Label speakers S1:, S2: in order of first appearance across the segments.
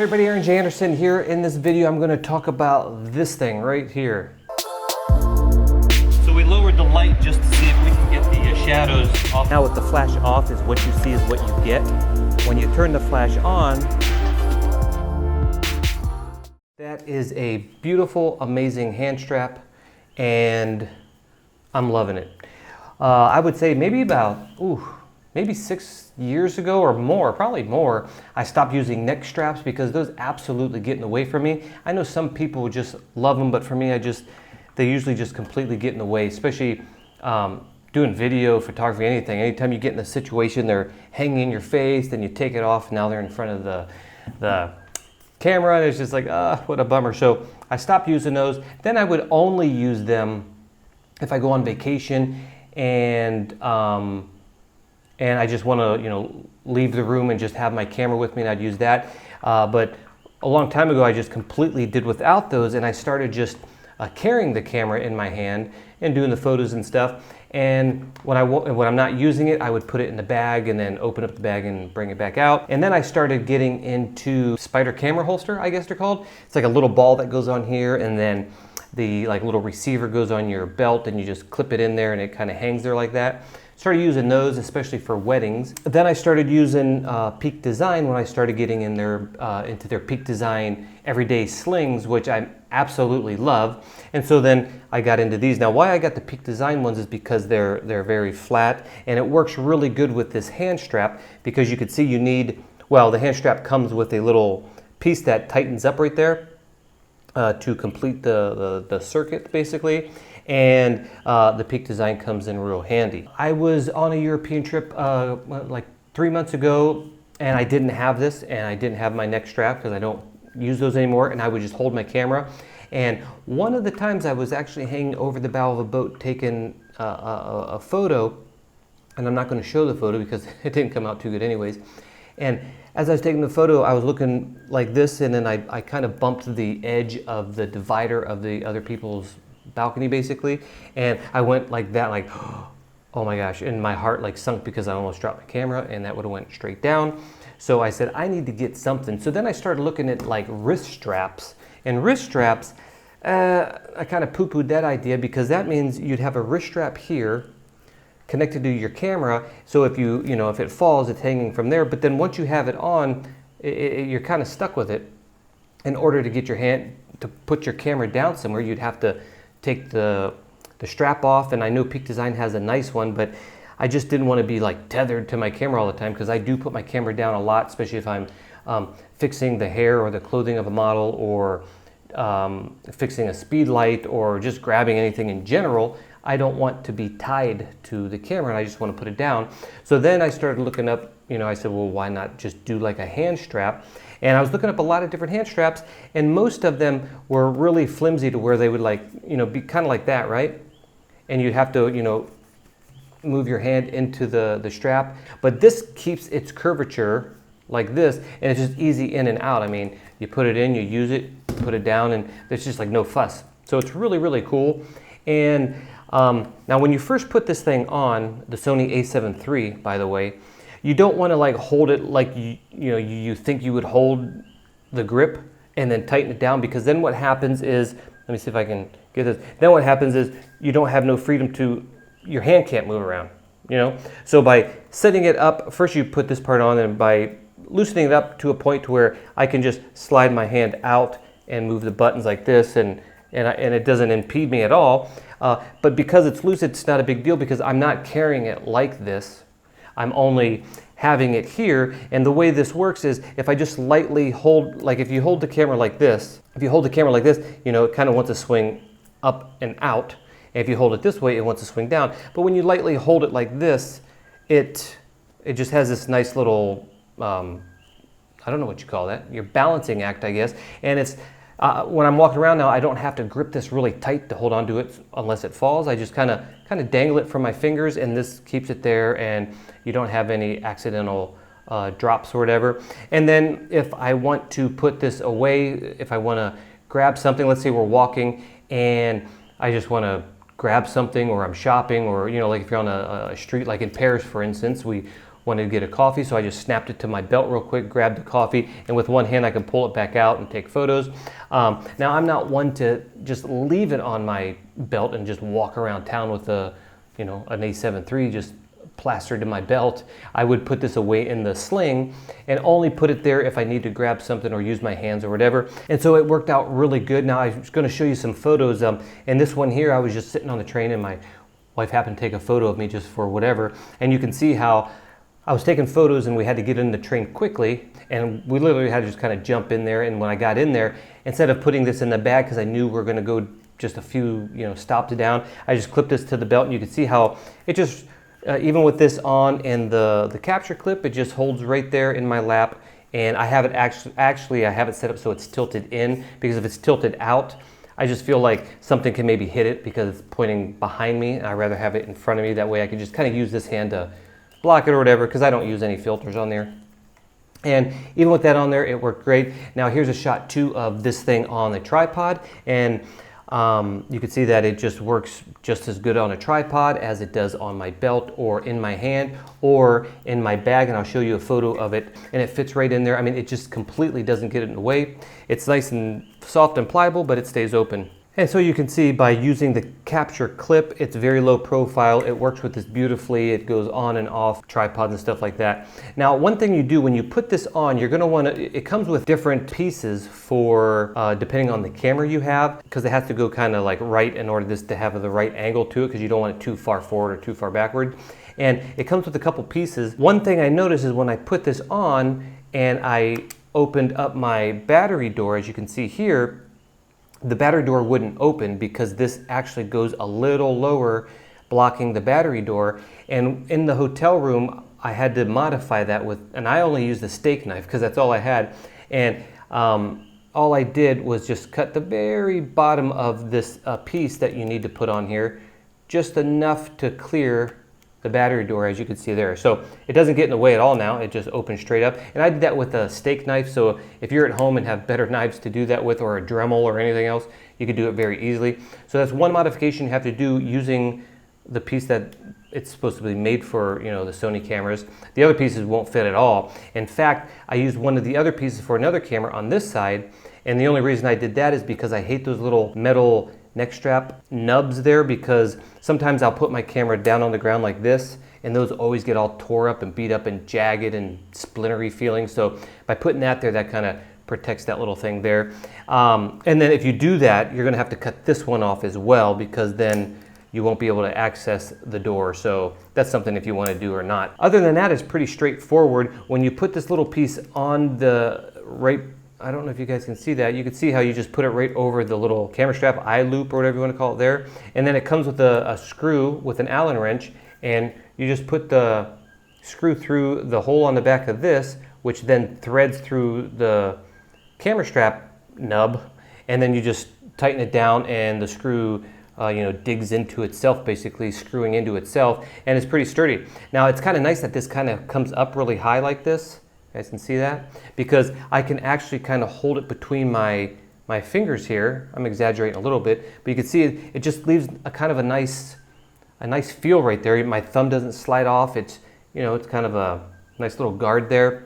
S1: Hey everybody, Aaron J. Anderson here. In this video, I'm going to talk about this thing right here. So we lowered the light just to see if we can get the shadows off. Now with the flash off is what you see is what you get. When you turn the flash on, that is a beautiful, amazing hand strap, and I'm loving it. I would say maybe about, maybe 6 years ago or more, probably more, I stopped using neck straps because those absolutely get in the way for me. I know some people just love them, but for me, they usually just completely get in the way, especially doing video, photography, anything. Anytime you get in a situation, they're hanging in your face, then you take it off, and now they're in front of the camera, and it's just like, what a bummer. So I stopped using those. Then I would only use them if I go on vacation and I just want to, leave the room and just have my camera with me, and I'd use that. But a long time ago, I just completely did without those, and I started just carrying the camera in my hand and doing the photos and stuff. And when I'm not using it, I would put it in the bag and then open up the bag and bring it back out. And then I started getting into Spider camera holster, I guess they're called. It's like a little ball that goes on here, and then the little receiver goes on your belt, and you just clip it in there, and it kind of hangs there like that. Started using those, especially for weddings. Then I started using Peak Design when I started getting in into their Peak Design everyday slings, which I absolutely love. And so then I got into these. Now, why I got the Peak Design ones is because they're very flat, and it works really good with this hand strap, because you can see the hand strap comes with a little piece that tightens up right there to complete the circuit, basically. And the Peak Design comes in real handy. I was on a European trip like 3 months ago, and I didn't have this, and I didn't have my neck strap because I don't use those anymore, and I would just hold my camera. And one of the times I was actually hanging over the bow of a boat taking a photo, and I'm not going to show the photo because it didn't come out too good anyways. And as I was taking the photo, I was looking like this, and then I kind of bumped the edge of the divider of the other people's balcony, basically, and I went like that, like, oh my gosh, and my heart like sunk because I almost dropped my camera, and that would have went straight down. So I said, I need to get something. So then I started looking at like wrist straps, and wrist straps, I kind of poo-pooed that idea, because that means you'd have a wrist strap here connected to your camera, so if if it falls, it's hanging from there. But then once you have it on, you're kind of stuck with it. In order to get your hand to put your camera down somewhere, you'd have to take the strap off, and I know Peak Design has a nice one, but I just didn't want to be like tethered to my camera all the time, because I do put my camera down a lot, especially if I'm fixing the hair or the clothing of a model, or fixing a speed light, or just grabbing anything in general. I don't want to be tied to the camera, and I just want to put it down. So then I started looking up, I said, well, why not just do like a hand strap? And I was looking up a lot of different hand straps, and most of them were really flimsy to where they would be kind of like that, right? And you'd have to, move your hand into the strap. But this keeps its curvature like this, and it's just easy in and out. I mean, you put it in, you use it, put it down, and there's just like no fuss. So it's really, really cool. And now when you first put this thing on, the Sony a7 III, by the way, you don't want to like hold it like you think you would hold the grip and then tighten it down, because then what happens is, let me see if I can get this. Then what happens is you don't have no freedom your hand can't move around, So by setting it up, first you put this part on, and by loosening it up to a point to where I can just slide my hand out and move the buttons like this, and it doesn't impede me at all. But because it's loose, it's not a big deal, because I'm not carrying it like this. I'm only having it here, and the way this works is if I just lightly hold, like if you hold the camera like this, it kind of wants to swing up and out. And if you hold it this way, it wants to swing down. But when you lightly hold it like this, it just has this nice little, I don't know what you call that, your balancing act, I guess. And it's, when I'm walking around now, I don't have to grip this really tight to hold onto it unless it falls. I just kind of dangle it from my fingers, and this keeps it there, and you don't have any accidental drops or whatever. And then if I want to put this away, if I want to grab something, let's say we're walking and I just want to grab something, or I'm shopping, or like if you're on a street, like in Paris, for instance, we wanted to get a coffee, so I just snapped it to my belt real quick, grabbed the coffee, and with one hand I can pull it back out and take photos. Now I'm not one to just leave it on my belt and just walk around town with a, you know, an A7 III just plastered in my belt. I would put this away in the sling and only put it there if I need to grab something or use my hands or whatever. And so it worked out really good. Now I was going to show you some photos. And this one here, I was just sitting on the train and my wife happened to take a photo of me just for whatever. And you can see how I was taking photos and we had to get in the train quickly. And we literally had to just kind of jump in there. And when I got in there, instead of putting this in the bag, because I knew we were going to go just a few, you know, stops down, I just clipped this to the belt, and you can see how it just, even with this on and the capture clip, it just holds right there in my lap. And I have it actually I have it set up so it's tilted in, because if it's tilted out, I just feel like something can maybe hit it because it's pointing behind me. I'd rather have it in front of me. That way I can just kind of use this hand to block it or whatever, because I don't use any filters on there. And even with that on there, it worked great. Now here's a shot too of this thing on the tripod, and you can see that it just works just as good on a tripod as it does on my belt or in my hand or in my bag, and I'll show you a photo of it, and it fits right in there. I mean, it just completely doesn't get in the way. It's nice and soft and pliable, but it stays open. And so you can see by using the capture clip, it's very low profile. It works with this beautifully. It goes on and off tripods and stuff like that. Now, one thing you do when you put this on, you're gonna wanna, it comes with different pieces for, depending on the camera you have, because it has to go kind of like right in order this to have the right angle to it, because you don't want it too far forward or too far backward. And it comes with a couple pieces. One thing I noticed is when I put this on and I opened up my battery door, as you can see here, the battery door wouldn't open because this actually goes a little lower, blocking the battery door. And in the hotel room, I had to modify that with, and I only used the steak knife because that's all I had. And all I did was just cut the very bottom of this piece that you need to put on here, just enough to clear the battery door, as you can see there. So it doesn't get in the way at all now, it just opens straight up. And I did that with a steak knife, so if you're at home and have better knives to do that with, or a Dremel or anything else, you could do it very easily. So that's one modification you have to do using the piece that it's supposed to be made for, you know, the Sony cameras. The other pieces won't fit at all. In fact, I used one of the other pieces for another camera on this side, and the only reason I did that is because I hate those little metal neck strap nubs there, because sometimes I'll put my camera down on the ground like this and those always get all tore up and beat up and jagged and splintery feeling. So by putting that there, that kind of protects that little thing there. And then if you do that, you're gonna have to cut this one off as well, because then you won't be able to access the door. So that's something if you want to do or not. Other than that, it's pretty straightforward. When you put this little piece on the right, I don't know if you guys can see that. You can see how you just put it right over the little camera strap, eye loop, or whatever you want to call it there. And then it comes with a screw with an Allen wrench, and you just put the screw through the hole on the back of this, which then threads through the camera strap nub, and then you just tighten it down, and the screw digs into itself, basically screwing into itself, and it's pretty sturdy. Now it's kind of nice that this kind of comes up really high like this. You guys can see that? Because I can actually kind of hold it between my fingers here. I'm exaggerating a little bit, but you can see it just leaves a kind of a nice feel right there. My thumb doesn't slide off. It's, it's kind of a nice little guard there.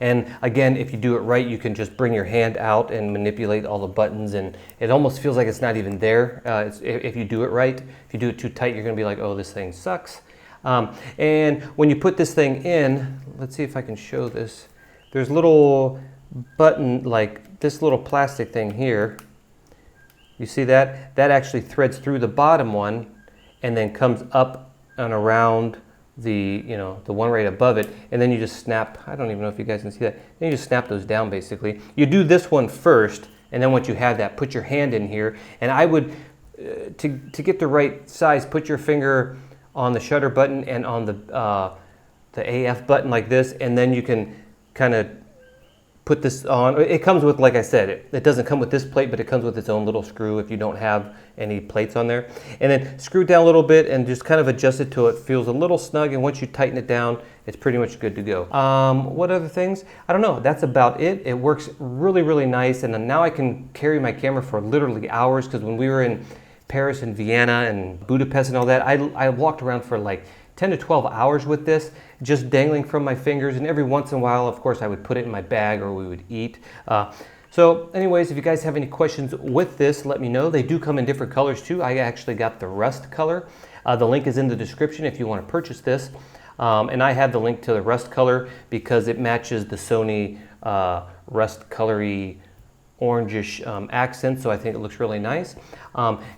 S1: And again, if you do it right, you can just bring your hand out and manipulate all the buttons, and it almost feels like it's not even there if you do it right. If you do it too tight, you're gonna be like, oh, this thing sucks. And when you put this thing in, let's see if I can show this. There's a little button, like this little plastic thing here. You see that? That actually threads through the bottom one and then comes up and around the one right above it, and then you just snap. I don't even know if you guys can see that. Then you just snap those down basically. You do this one first, and then once you have that, put your hand in here, and I would, to get the right size, put your finger on the shutter button and on the AF button like this, and then you can kind of put this on. It comes with, like I said, it doesn't come with this plate, but it comes with its own little screw if you don't have any plates on there. And then screw it down a little bit and just kind of adjust it till it feels a little snug, and once you tighten it down, it's pretty much good to go. What other things? I don't know, that's about it. It works really, really nice, and then now I can carry my camera for literally hours, because when we were in Paris and Vienna and Budapest and all that, I walked around for like 10 to 12 hours with this, just dangling from my fingers, and every once in a while, of course, I would put it in my bag or we would eat. So anyways, if you guys have any questions with this, let me know. They do come in different colors too. I actually got the rust color. The link is in the description if you want to purchase this. And I have the link to the rust color because it matches the Sony rust colory orangish accent, so I think it looks really nice.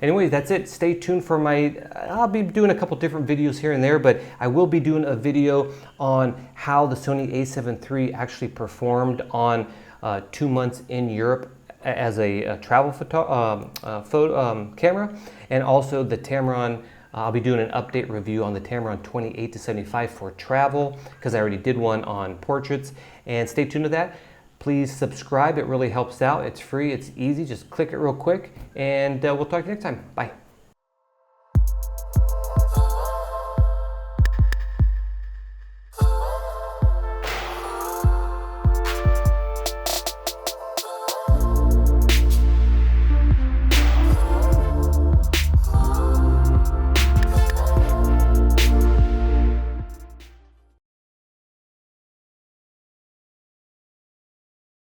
S1: Anyway, that's it. Stay tuned for I'll be doing a couple different videos here and there, but I will be doing a video on how the Sony a7 III actually performed on 2 months in Europe as a travel camera, and also the Tamron. I'll be doing an update review on the Tamron 28-75 for travel because I already did one on portraits, and stay tuned to that. Please subscribe, it really helps out. It's free, it's easy, just click it real quick, and we'll talk to you next time. Bye.